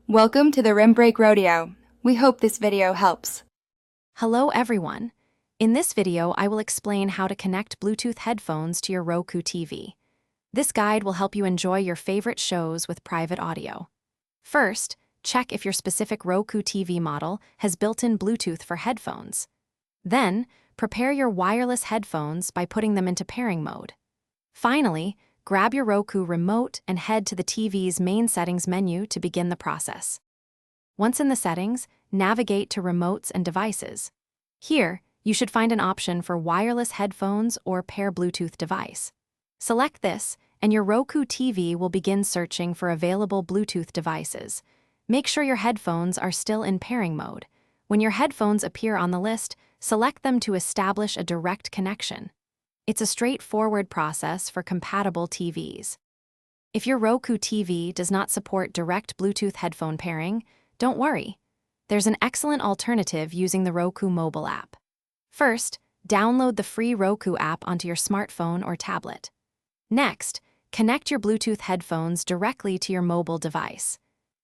Welcome to the Rim Break Rodeo. We hope this video helps. Hello everyone. In this video, I will explain how to connect Bluetooth headphones to your Roku TV. This guide will help you enjoy your favorite shows with private audio. First, check if your specific Roku TV model has built-in Bluetooth for headphones. Then, prepare your wireless headphones by putting them into pairing mode. Finally, grab your Roku remote and head to the TV's main settings menu to begin the process. Once in the settings, navigate to Remotes and Devices. Here, you should find an option for wireless headphones or pair Bluetooth device. Select this, and your Roku TV will begin searching for available Bluetooth devices. Make sure your headphones are still in pairing mode. When your headphones appear on the list, select them to establish a direct connection. It's a straightforward process for compatible TVs. If your Roku TV does not support direct Bluetooth headphone pairing, don't worry. There's an excellent alternative using the Roku mobile app. First, download the free Roku app onto your smartphone or tablet. Next, connect your Bluetooth headphones directly to your mobile device.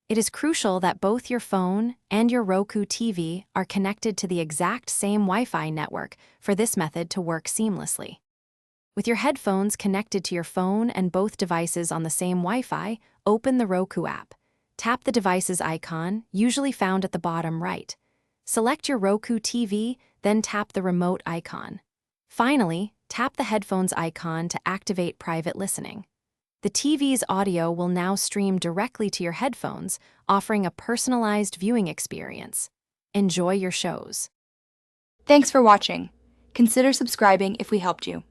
It is crucial that both your phone and your Roku TV are connected to the exact same Wi-Fi network for this method to work seamlessly. With your headphones connected to your phone and both devices on the same Wi-Fi, open the Roku app. Tap the device's icon, usually found at the bottom right. Select your Roku TV, then tap the remote icon. Finally, tap the headphones icon to activate private listening. The TV's audio will now stream directly to your headphones, offering a personalized viewing experience. Enjoy your shows. Thanks for watching. Consider subscribing if we helped you.